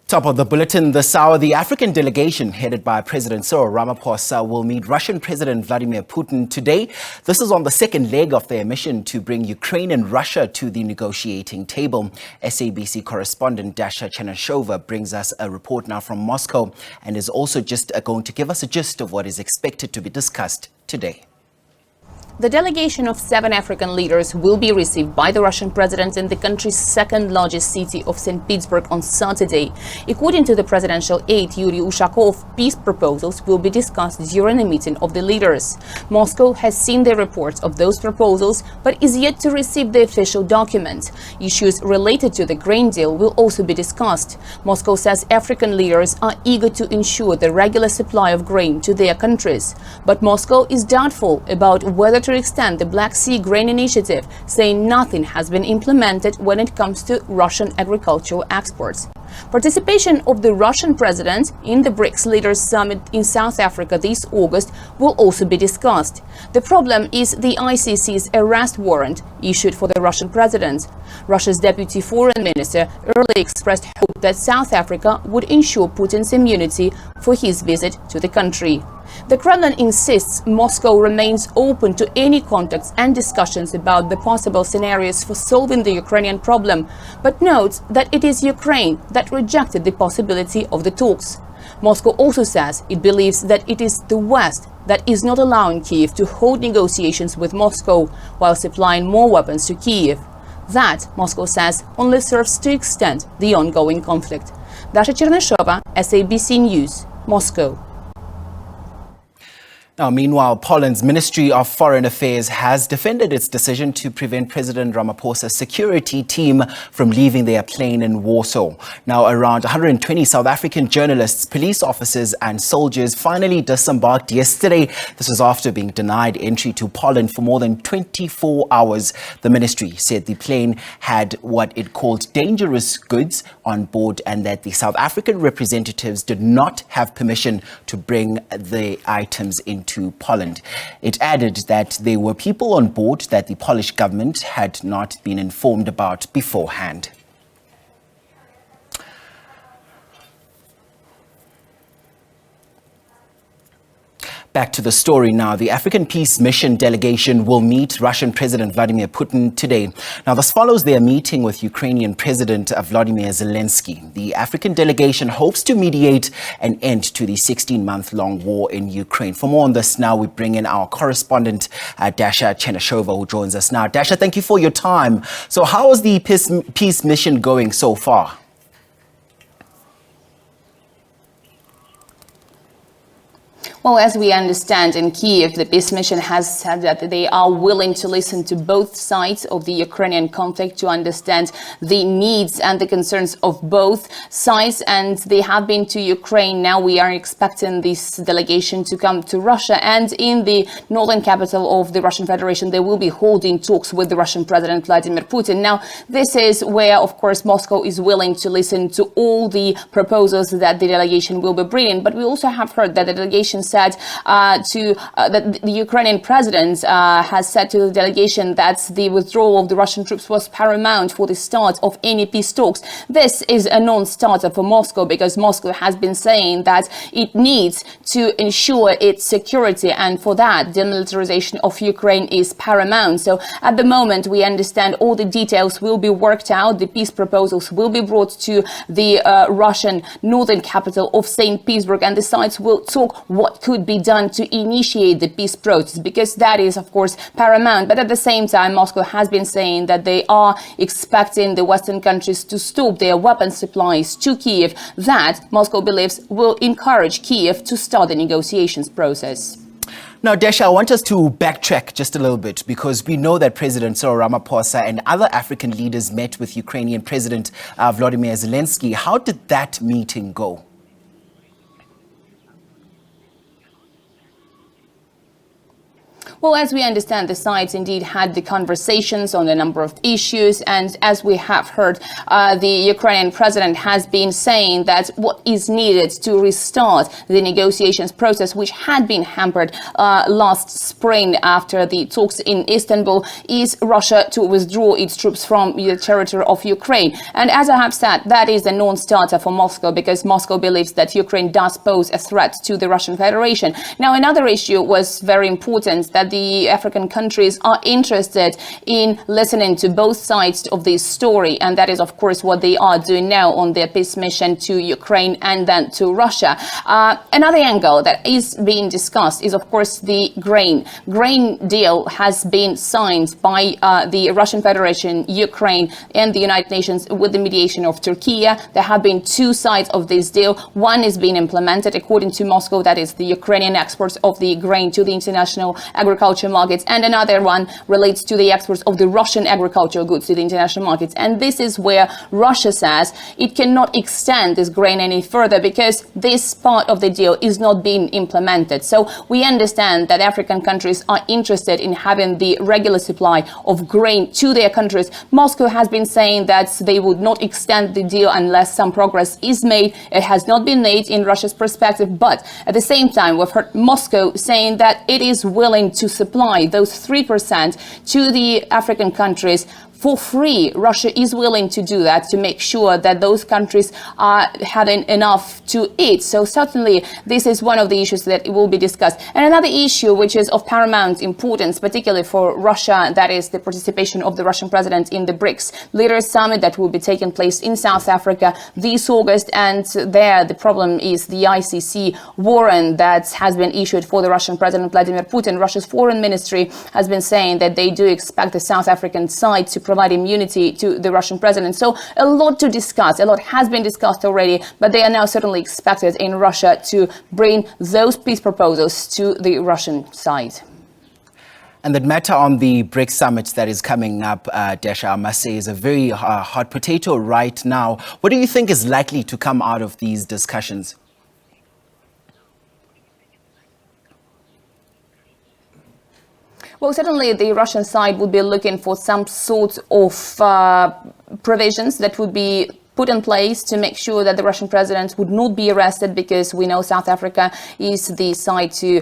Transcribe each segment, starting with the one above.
Top of the bulletin this hour, the African delegation headed by President Ramaphosa will meet Russian President Vladimir Putin today. This is on the second leg of their mission to bring Ukraine and Russia to the negotiating table. SABC correspondent Dasha Chernyshova brings us a report now from Moscow and is also just going to give us a gist of what is expected to be discussed today. The delegation of 7 African leaders will be received by the Russian president in the country's second largest city of St. Petersburg on Saturday. According to the presidential aide Yuri Ushakov, peace proposals will be discussed during a meeting of the leaders. Moscow has seen the reports of those proposals, but is yet to receive the official document. Issues related to the grain deal will also be discussed. Moscow says African leaders are eager to ensure the regular supply of grain to their countries. But Moscow is doubtful about whether to extend the Black Sea Grain Initiative, saying nothing has been implemented when it comes to Russian agricultural exports. Participation of the Russian president in the BRICS Leaders Summit in South Africa this August will also be discussed. The problem is the ICC's arrest warrant issued for the Russian president. Russia's deputy foreign minister earlier expressed hope that South Africa would ensure Putin's immunity for his visit to the country. The Kremlin insists Moscow remains open to any contacts and discussions about the possible scenarios for solving the Ukrainian problem, but notes that it is Ukraine that rejected the possibility of the talks. Moscow also says it believes that it is the West that is not allowing Kiev to hold negotiations with Moscow while supplying more weapons to Kiev. That, Moscow says, only serves to extend the ongoing conflict. Dasha Chernyshova, SABC News, Moscow. Now, meanwhile, Poland's Ministry of Foreign Affairs has defended its decision to prevent President Ramaphosa's security team from leaving their plane in Warsaw. Now, around 120 South African journalists, police officers and soldiers finally disembarked yesterday. This was after being denied entry to Poland for more than 24 hours. The ministry said the plane had what it called dangerous goods on board and that the South African representatives did not have permission to bring the items into Poland. It added that there were people on board that the Polish government had not been informed about beforehand. Back to the story now. The African Peace Mission delegation will meet Russian President Vladimir Putin today. Now, this follows their meeting with Ukrainian President Volodymyr Zelenskiy. The African delegation hopes to mediate an end to the 16-month-long war in Ukraine. For more on this now, we bring in our correspondent, Dasha Chernyshova, who joins us now. Dasha, thank you for your time. So how is the peace mission going so far? Well, as we understand, in Kiev, the peace mission has said that they are willing to listen to both sides of the Ukrainian conflict to understand the needs and the concerns of both sides. And they have been to Ukraine. Now we are expecting this delegation to come to Russia. And in the northern capital of the Russian Federation, they will be holding talks with the Russian President Vladimir Putin. Now, this is where, of course, Moscow is willing to listen to all the proposals that the delegation will be bringing. But we also have heard that the delegation said that the Ukrainian president has said to the delegation that the withdrawal of the Russian troops was paramount for the start of any peace talks. This is a non-starter for Moscow because Moscow has been saying that it needs to ensure its security, and for that, demilitarization of Ukraine is paramount. So at the moment, we understand all the details will be worked out. The peace proposals will be brought to the Russian northern capital of St. Petersburg, and the sides will talk what could be done to initiate the peace process, because that is, of course, paramount. But at the same time, Moscow has been saying that they are expecting the Western countries to stop their weapon supplies to Kiev. That, Moscow believes, will encourage Kiev to start the negotiations process. Now, Dasha, I want us to backtrack just a little bit because we know that President Ramaphosa and other African leaders met with Ukrainian President Volodymyr Zelenskiy. How did that meeting go? Well, as we understand, the sides indeed had the conversations on a number of issues. And as we have heard, the Ukrainian president has been saying that what is needed to restart the negotiations process, which had been hampered last spring after the talks in Istanbul, is Russia to withdraw its troops from the territory of Ukraine. And as I have said, that is a non-starter for Moscow, because Moscow believes that Ukraine does pose a threat to the Russian Federation. Now, another issue was very important, that the African countries are interested in listening to both sides of this story. And that is, of course, what they are doing now on their peace mission to Ukraine and then to Russia. Another angle that is being discussed is, of course, the grain deal has been signed by the Russian Federation, Ukraine, and the United Nations with the mediation of Turkey. There have been two sides of this deal. One is being implemented according to Moscow, that is the Ukrainian exports of the grain to the international agriculture markets, and another one relates to the exports of the Russian agricultural goods to the international markets. And this is where Russia says it cannot extend this grain any further because this part of the deal is not being implemented. So we understand that African countries are interested in having the regular supply of grain to their countries. Moscow has been saying that they would not extend the deal unless some progress is made. It has not been made in Russia's perspective, but at the same time, we've heard Moscow saying that it is willing to supply those 3% to the African countries for free. Russia is willing to do that to make sure that those countries are having enough to eat. So certainly this is one of the issues that will be discussed. And another issue which is of paramount importance, particularly for Russia, that is the participation of the Russian president in the BRICS Leaders Summit that will be taking place in South Africa this August. And there the problem is the ICC warrant that has been issued for the Russian President Vladimir Putin. Russia's foreign ministry has been saying that they do expect the South African side to provide immunity to the Russian president. So a lot to discuss. A lot has been discussed already, but they are now certainly expected in Russia to bring those peace proposals to the Russian side. And that matter on the BRICS summit that is coming up, Dasha, I must say, is a very hot potato right now. What do you think is likely to come out of these discussions? Well, certainly the Russian side would be looking for some sort of provisions that would be put in place to make sure that the Russian president would not be arrested, because we know South Africa is the side to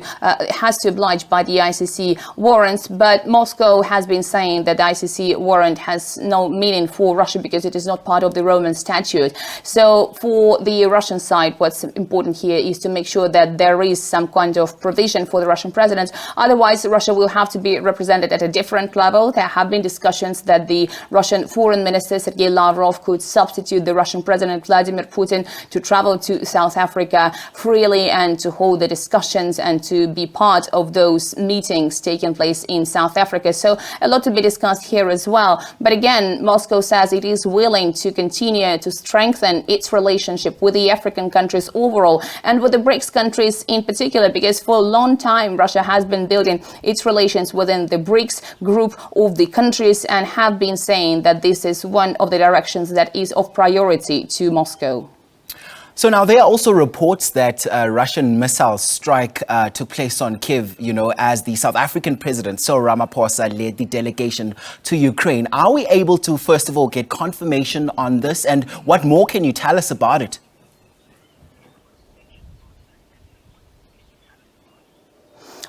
has to oblige by the ICC warrants. But Moscow has been saying that the ICC warrant has no meaning for Russia because it is not part of the Roman statute. So for the Russian side, what's important here is to make sure that there is some kind of provision for the Russian president. Otherwise, Russia will have to be represented at a different level. There have been discussions that the Russian foreign minister, Sergei Lavrov, could substitute the Russian President Vladimir Putin to travel to South Africa freely and to hold the discussions and to be part of those meetings taking place in South Africa. So a lot to be discussed here as well. But again, Moscow says it is willing to continue to strengthen its relationship with the African countries overall and with the BRICS countries in particular, because for a long time Russia has been building its relations within the BRICS group of the countries and have been saying that this is one of the directions that is of priority to Moscow. So now there are also reports that Russian missile strike took place on Kyiv, as the South African President Cyril Ramaphosa led the delegation to Ukraine. Are we able to, first of all, get confirmation on this? And what more can you tell us about it?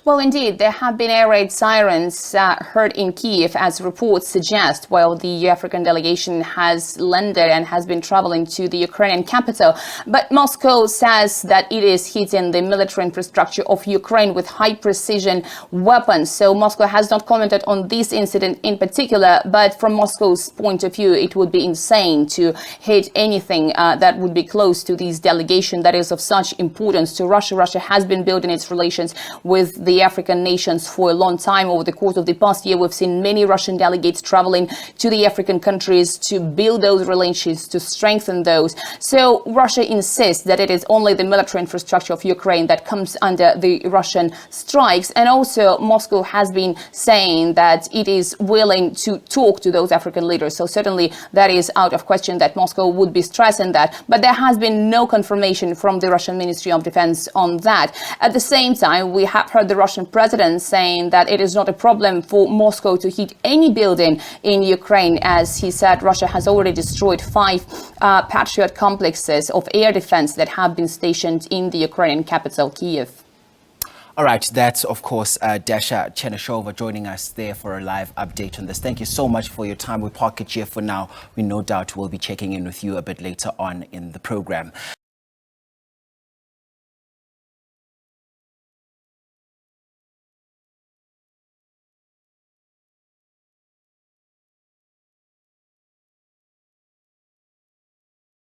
Well, indeed, there have been air raid sirens heard in Kyiv, as reports suggest, while the African delegation has landed and has been traveling to the Ukrainian capital. But Moscow says that it is hitting the military infrastructure of Ukraine with high-precision weapons. So Moscow has not commented on this incident in particular, but from Moscow's point of view, it would be insane to hit anything that would be close to this delegation that is of such importance to Russia. Russia has been building its relations with the African nations for a long time. Over the course of the past year, we've seen many Russian delegates traveling to the African countries to build those relations, to strengthen those. So Russia insists that it is only the military infrastructure of Ukraine that comes under the Russian strikes. And also Moscow has been saying that it is willing to talk to those African leaders. So certainly that is out of question that Moscow would be stressing that. But there has been no confirmation from the Russian Ministry of Defense on that. At the same time, we have heard the Russian president, saying that it is not a problem for Moscow to hit any building in Ukraine. As he said, Russia has already destroyed 5 Patriot complexes of air defense that have been stationed in the Ukrainian capital, Kiev. All right, that's, of course, Dasha Chernyshova joining us there for a live update on this. Thank you so much for your time. We park it here for now. We no doubt will be checking in with you a bit later on in the program.